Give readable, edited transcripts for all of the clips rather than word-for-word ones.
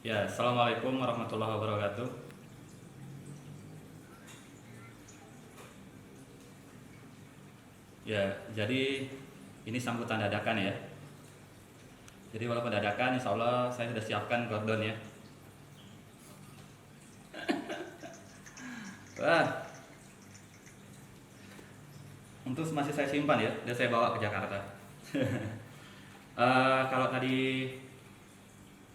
Ya, Assalamualaikum warahmatullahi wabarakatuh. Ya, jadi ini sambutan dadakan ya. Jadi walaupun dadakan, insya Allah saya sudah siapkan Gordon ya. Wah, untuk masih saya simpan ya, dan saya bawa ke Jakarta. Kalau tadi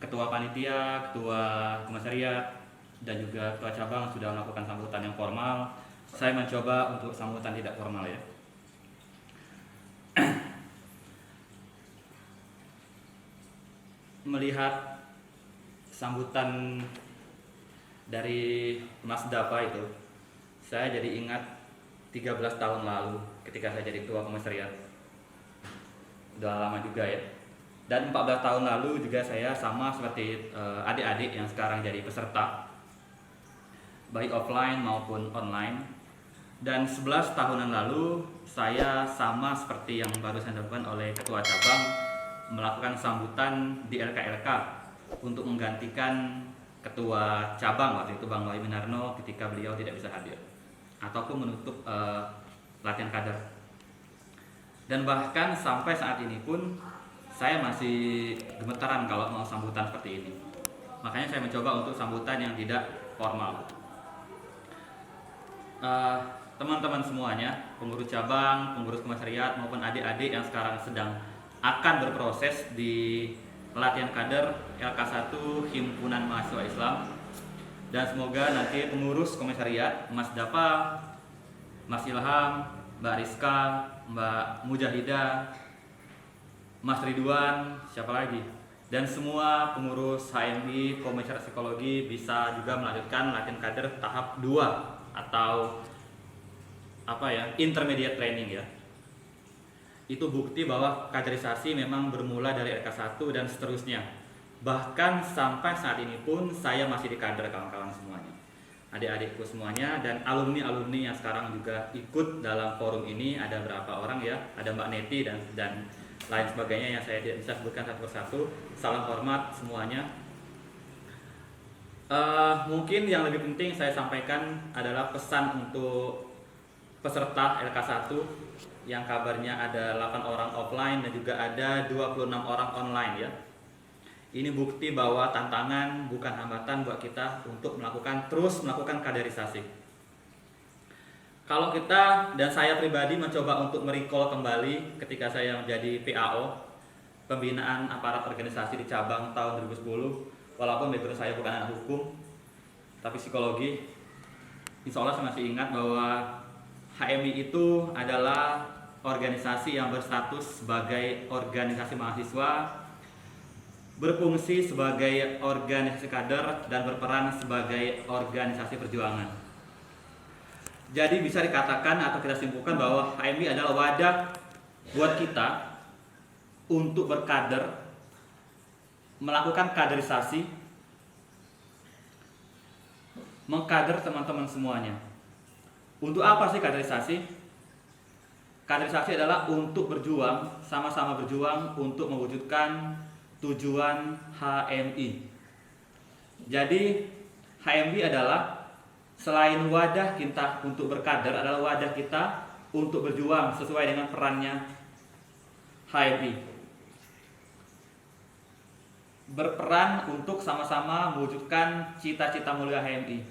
ketua panitia, ketua komisariat, dan juga ketua cabang sudah melakukan sambutan yang formal, saya mencoba untuk sambutan tidak formal ya. Melihat sambutan dari Mas Dava itu, saya jadi ingat 13 tahun lalu ketika saya jadi ketua komisariat. Udah lama juga ya. Dan 14 tahun lalu juga saya sama seperti adik-adik yang sekarang jadi peserta, baik offline maupun online. Dan 11 tahunan lalu saya sama seperti yang baru saya lakukan oleh ketua cabang, melakukan sambutan di LKLK untuk menggantikan ketua cabang waktu itu Bang Wahyu Minarno ketika beliau tidak bisa hadir ataupun menutup latihan kader. Dan bahkan sampai saat ini pun saya masih gemetaran kalau mau sambutan seperti ini. Makanya saya mencoba untuk sambutan yang tidak formal. Teman-teman semuanya, pengurus cabang, pengurus komisariat maupun adik-adik yang sekarang sedang akan berproses di pelatihan kader LK1 Himpunan Mahasiswa Islam, dan semoga nanti pengurus komisariat Mas Dava, Mas Ilham, Mbak Rizka, Mbak Mujahidah, Mas Ridwan, siapa lagi, dan semua pengurus HMI Komisariat Psikologi bisa juga melanjutkan latihan kader tahap 2 atau intermediate training ya. Itu bukti bahwa kaderisasi memang bermula dari LK1 dan seterusnya. Bahkan sampai saat ini pun saya masih di kader, kawan-kawan semuanya, adik-adikku semuanya, dan alumni-alumni yang sekarang juga ikut dalam forum ini. Ada berapa orang ya, ada Mbak Neti dan lain sebagainya yang saya tidak bisa sebutkan satu persatu. Salam hormat semuanya. Mungkin yang lebih penting saya sampaikan adalah pesan untuk peserta LK1 yang kabarnya ada 8 orang offline dan juga ada 26 orang online ya. Ini bukti bahwa tantangan bukan hambatan buat kita untuk terus melakukan kaderisasi. Kalau kita dan saya pribadi mencoba untuk merecall kembali ketika saya menjadi PAO, pembinaan aparat organisasi di cabang tahun 2010, walaupun background saya bukan anak hukum tapi psikologi, insya Allah saya masih ingat bahwa HMI itu adalah organisasi yang berstatus sebagai organisasi mahasiswa, berfungsi sebagai organisasi kader, dan berperan sebagai organisasi perjuangan. Jadi bisa dikatakan atau kita simpulkan bahwa HMI adalah wadah buat kita untuk berkader, melakukan kaderisasi, mengkader teman-teman semuanya. Untuk apa sih kaderisasi? Kaderisasi adalah untuk berjuang, sama-sama berjuang untuk mewujudkan tujuan HMI. Jadi HMI adalah selain wadah kita untuk berkader, adalah wadah kita untuk berjuang sesuai dengan perannya HMI. Berperan untuk sama-sama mewujudkan cita-cita mulia HMI.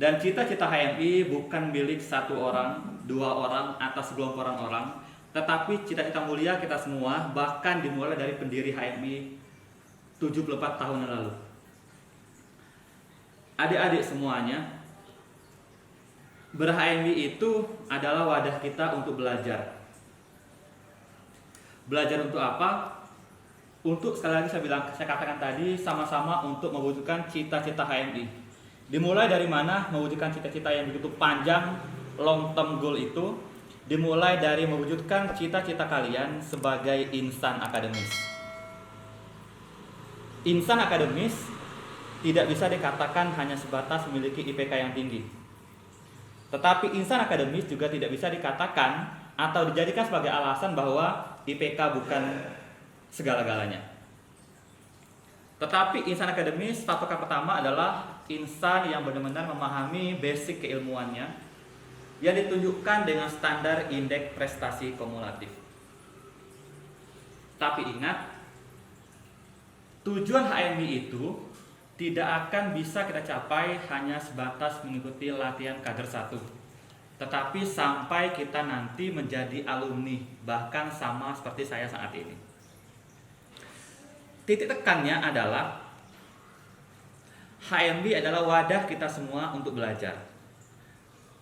Dan cita-cita HMI bukan milik satu orang, dua orang, atau segelompok orang, tetapi cita-cita mulia kita semua, bahkan dimulai dari pendiri HMI 74 tahun yang lalu. Adik-adik semuanya, ber-HMI itu adalah wadah kita untuk belajar. Belajar untuk apa? Untuk, sekali lagi saya katakan tadi, sama-sama untuk mewujudkan cita-cita HMI. Dimulai dari mana mewujudkan cita-cita yang begitu panjang, long term goal itu? Dimulai dari mewujudkan cita-cita kalian sebagai insan akademis. Insan akademis tidak bisa dikatakan hanya sebatas memiliki IPK yang tinggi. Tetapi insan akademis juga tidak bisa dikatakan atau dijadikan sebagai alasan bahwa IPK bukan segala-galanya. Tetapi insan akademis, patokan pertama adalah insan yang benar-benar memahami basic keilmuannya yang ditunjukkan dengan standar indeks prestasi kumulatif. Tapi ingat, tujuan HMI itu tidak akan bisa kita capai hanya sebatas mengikuti latihan kader 1, tetapi sampai kita nanti menjadi alumni, bahkan sama seperti saya saat ini. Titik tekannya adalah HMI adalah wadah kita semua untuk belajar.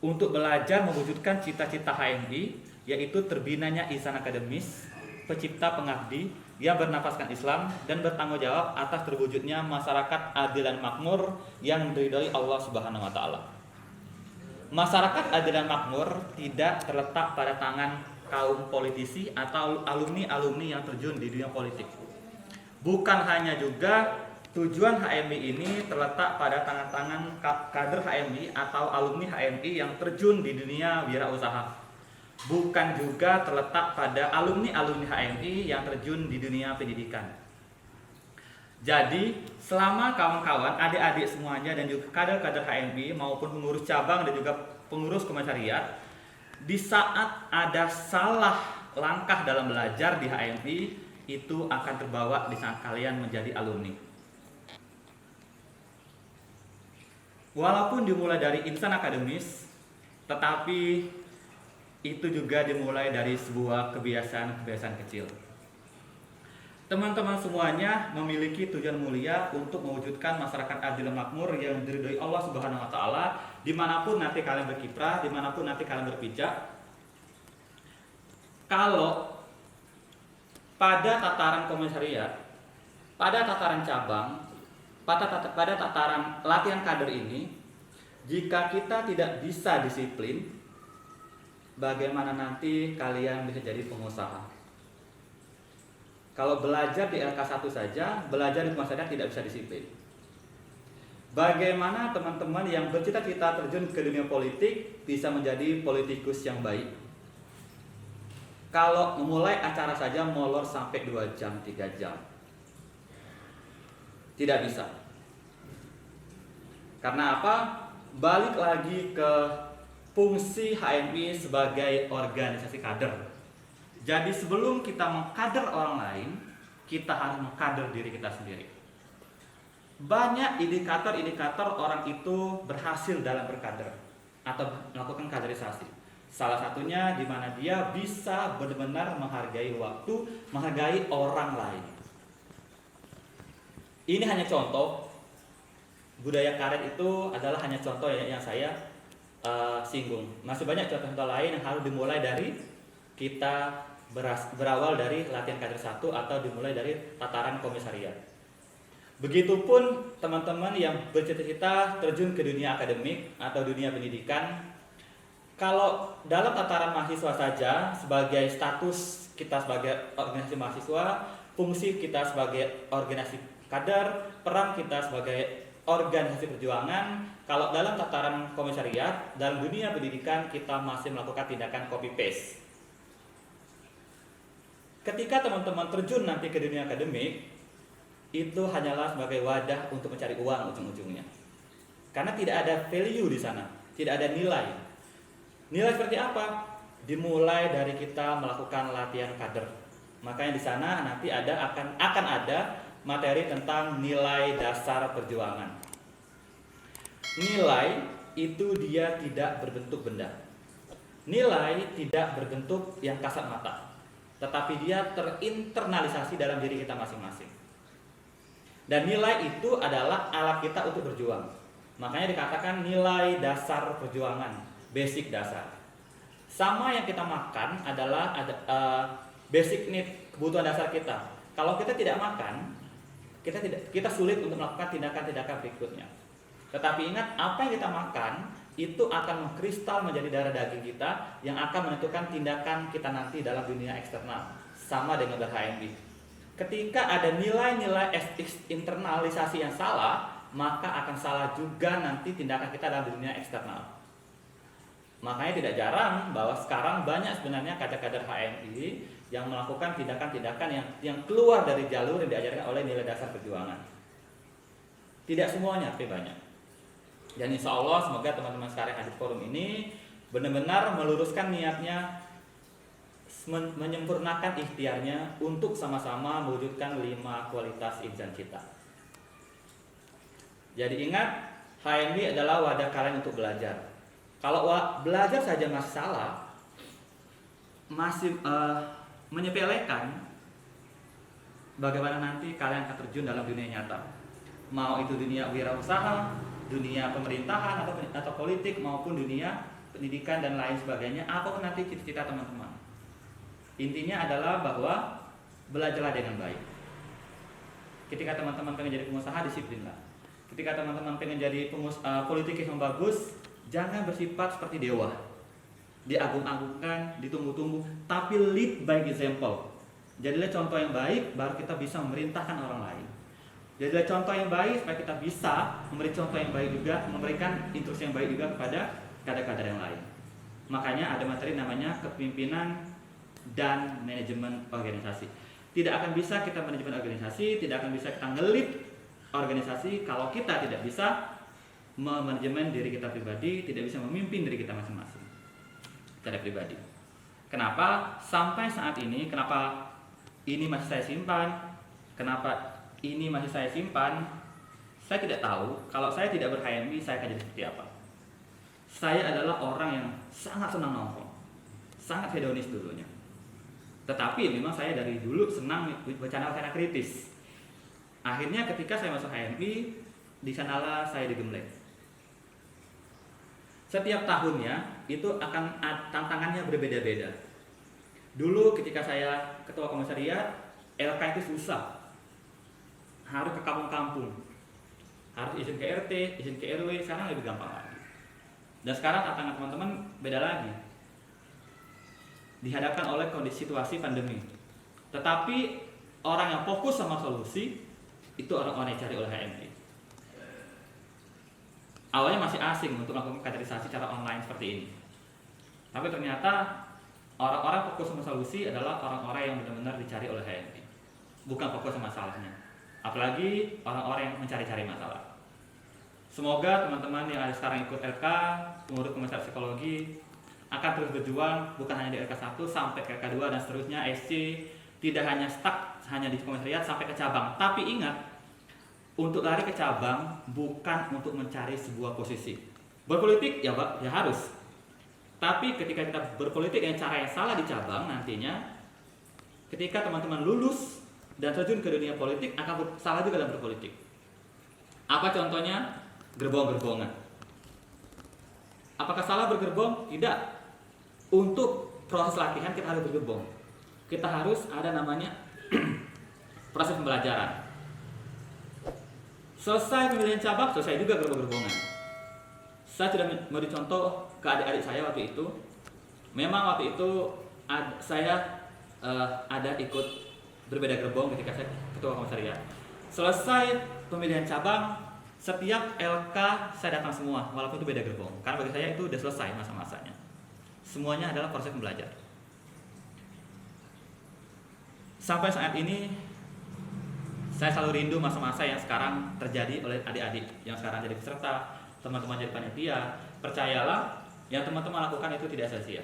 Untuk belajar mewujudkan cita-cita HMI, yaitu terbinanya insan akademis, pencipta pengabdi yang bernafaskan Islam dan bertanggung jawab atas terwujudnya masyarakat adil dan makmur yang diridhoi Allah Subhanahu wa taala. Masyarakat adil dan makmur tidak terletak pada tangan kaum politisi atau alumni-alumni yang terjun di dunia politik. Bukan hanya juga tujuan HMI ini terletak pada tangan-tangan kader HMI atau alumni HMI yang terjun di dunia wirausaha. Bukan juga terletak pada alumni-alumni HMI yang terjun di dunia pendidikan. Jadi, selama kawan-kawan, adik-adik semuanya dan juga kader-kader HMI maupun pengurus cabang dan juga pengurus komisariat, di saat ada salah langkah dalam belajar di HMI, itu akan terbawa di saat kalian menjadi alumni. Walaupun dimulai dari insan akademis, tetapi itu juga dimulai dari sebuah kebiasaan-kebiasaan kecil. Teman-teman semuanya memiliki tujuan mulia untuk mewujudkan masyarakat adil dan makmur yang diridhoi Allah Subhanahu wa taala dimanapun nanti kalian berkiprah, dimanapun nanti kalian berpijak. Kalau pada tataran komisariat, pada tataran cabang, pada tataran latihan kader ini, jika kita tidak bisa disiplin, bagaimana nanti kalian bisa jadi pengusaha? Kalau belajar di LK1 saja, belajar di komisariat tidak bisa disiplin. Bagaimana teman-teman yang bercita-cita terjun ke dunia politik bisa menjadi politikus yang baik? Kalau memulai acara saja molor sampai 2 jam, 3 jam. Tidak bisa. Karena apa? Balik lagi ke fungsi HMI sebagai organisasi kader. Jadi sebelum kita mengkader orang lain, kita harus mengkader diri kita sendiri. Banyak indikator-indikator orang itu berhasil dalam berkader atau melakukan kaderisasi. Salah satunya di mana dia bisa benar-benar menghargai waktu, menghargai orang lain. Ini hanya contoh. Budaya karet itu adalah hanya contoh yang saya singgung. Masih banyak contoh-contoh lain yang harus dimulai dari kita berawal dari latihan kader 1 atau dimulai dari tataran komisariat. Begitupun teman-teman yang bercita-cita terjun ke dunia akademik atau dunia pendidikan. Kalau dalam tataran mahasiswa saja, sebagai status kita sebagai organisasi mahasiswa, fungsi kita sebagai organisasi kader, peran kita sebagai organisasi perjuangan. Kalau dalam tataran komisariat, dalam dunia pendidikan kita masih melakukan tindakan copy paste. Ketika teman-teman terjun nanti ke dunia akademik, itu hanyalah sebagai wadah untuk mencari uang ujung-ujungnya. Karena tidak ada value di sana, tidak ada nilai. Nilai seperti apa? Dimulai dari kita melakukan latihan kader. Makanya di sana nanti akan ada materi tentang nilai dasar perjuangan. Nilai itu dia tidak berbentuk benda. Nilai tidak berbentuk yang kasat mata, tetapi dia terinternalisasi dalam diri kita masing-masing. Dan nilai itu adalah alat kita untuk berjuang. Makanya dikatakan nilai dasar perjuangan, basic dasar. Sama yang kita makan adalah basic need, kebutuhan dasar kita. Kalau kita tidak makan, kita sulit untuk melakukan tindakan-tindakan berikutnya. Tetapi ingat, apa yang kita makan itu akan mengkristal menjadi darah daging kita yang akan menentukan tindakan kita nanti dalam dunia eksternal. Sama dengan ber-HMI. Ketika ada nilai-nilai internalisasi yang salah, maka akan salah juga nanti tindakan kita dalam dunia eksternal. Makanya tidak jarang bahwa sekarang banyak sebenarnya kader-kader HMI yang melakukan tindakan-tindakan yang keluar dari jalur yang diajarkan oleh nilai dasar perjuangan. Tidak semuanya, tapi banyak. Dan insya Allah semoga teman-teman sekalian hadir forum ini benar-benar meluruskan niatnya, menyempurnakan ikhtiarnya untuk sama-sama mewujudkan 5 kualitas insan cita. Jadi ingat, HMI adalah wadah kalian untuk belajar. Kalau belajar saja masih salah, masih menyepelekan, bagaimana nanti kalian akan terjun dalam dunia nyata. Mau itu dunia wirausaha, dunia pemerintahan atau politik, maupun dunia pendidikan dan lain sebagainya, apapun nanti cita-cita teman-teman. Intinya adalah bahwa belajarlah dengan baik. Ketika teman-teman pengen jadi pengusaha, disiplinlah. Ketika teman-teman pengen jadi politik yang bagus, jangan bersifat seperti dewa, diagung-agungkan, ditunggu-tunggu, tapi lead by example. Jadilah contoh yang baik, baru kita bisa memerintahkan orang lain. Jadilah contoh yang baik, supaya kita bisa memberi contoh yang baik juga, memberikan instruksi yang baik juga kepada kader-kader yang lain. Makanya ada materi namanya kepemimpinan dan manajemen organisasi. Tidak akan bisa kita manajemen organisasi, tidak akan bisa kita ngelit organisasi kalau kita tidak bisa memanajemen diri kita pribadi, tidak bisa memimpin diri kita masing-masing secara pribadi. Kenapa sampai saat ini, kenapa ini masih saya simpan, kenapa ini masih saya simpan? Saya tidak tahu. Kalau saya tidak ber-HMI, saya akan jadi seperti apa. Saya adalah orang yang sangat senang nongkrong, sangat hedonis dulunya. Tetapi memang saya dari dulu senang bercanda-canda kritis. Akhirnya ketika saya masuk HMI, di sanalah saya digembleng. Setiap tahunnya itu akan tantangannya berbeda-beda. Dulu ketika saya ketua komisariat, LK itu susah. Harus ke kampung-kampung, harus izin ke RT, izin ke RW. Sekarang lebih gampang lagi. Dan sekarang tantangan teman-teman beda lagi, dihadapkan oleh kondisi situasi pandemi. Tetapi orang yang fokus sama solusi itu orang-orang yang dicari oleh HMI. Awalnya masih asing untuk melakukan kaderisasi secara online seperti ini, tapi ternyata orang-orang fokus sama solusi adalah orang-orang yang benar-benar dicari oleh HMI, bukan fokus sama masalahnya. Apalagi orang-orang yang mencari-cari masalah. Semoga teman-teman yang ada sekarang ikut LK, pengurus komisariat psikologi, akan terus berjuang bukan hanya di LK1 sampai ke LK2 dan seterusnya, SC, tidak hanya stuck hanya di komisariat sampai ke cabang. Tapi ingat, untuk lari ke cabang bukan untuk mencari sebuah posisi. Berpolitik ya Pak, ya harus. Tapi ketika kita berpolitik dengan cara yang salah di cabang, nantinya ketika teman-teman lulus dan terjun ke dunia politik akan salah juga dalam berpolitik. Apa contohnya? Gerbong-gerbongan. Apakah salah bergerbong? Tidak. Untuk proses latihan kita harus bergerbong. Kita harus ada namanya proses pembelajaran. Selesai pemilihan cabang, selesai juga gerbong-gerbongan. Saya sudah memberi contoh ke adik-adik saya waktu itu. Memang waktu itu saya ada ikut berbeda gerbong ketika saya ketua komisariat. Selesai pemilihan cabang, setiap LK saya datang semua, walaupun itu beda gerbong. Karena bagi saya itu sudah selesai masa-masanya. Semuanya adalah proses belajar. Sampai saat ini saya selalu rindu masa-masa yang sekarang terjadi oleh adik-adik yang sekarang jadi peserta, teman-teman jadi panitia. Percayalah, yang teman-teman lakukan itu tidak sia-sia.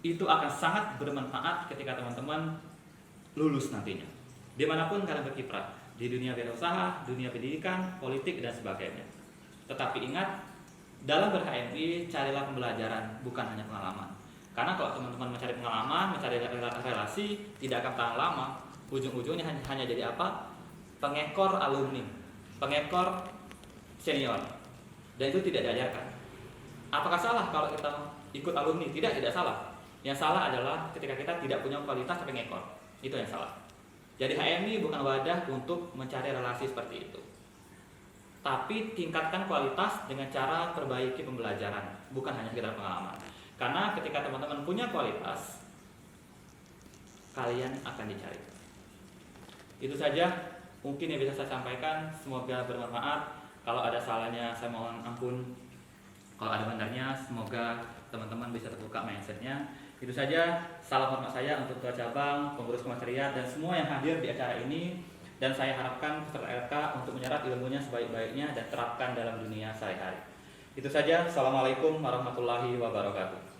Itu akan sangat bermanfaat ketika teman-teman lulus nantinya. Dimanapun kalian berkiprah, di dunia wirausaha, dunia pendidikan, politik, dan sebagainya. Tetapi ingat, dalam ber-HMI carilah pembelajaran, bukan hanya pengalaman. Karena kalau teman-teman mencari pengalaman, mencari relasi, tidak akan tahan lama. Ujung-ujungnya hanya jadi apa? Pengekor alumni, pengekor senior. Dan itu tidak diajarkan. Apakah salah kalau kita ikut alumni? Tidak salah. Yang salah adalah ketika kita tidak punya kualitas pengekor. Itu yang salah. Jadi HMI bukan wadah untuk mencari relasi seperti itu. Tapi tingkatkan kualitas dengan cara perbaiki pembelajaran, bukan hanya sekedar pengalaman. Karena ketika teman-teman punya kualitas, kalian akan dicari. Itu saja mungkin yang bisa saya sampaikan. Semoga bermanfaat. Kalau ada salahnya saya mohon ampun. Kalau ada benarnya, semoga teman-teman bisa terbuka mindsetnya. Itu saja. Salam hormat saya untuk ketua cabang, pengurus komisariat, dan semua yang hadir di acara ini. dan saya harapkan peserta LK untuk menyerap ilmunya sebaik-baiknya dan terapkan dalam dunia sehari-hari. Itu saja. Assalamualaikum warahmatullahi wabarakatuh.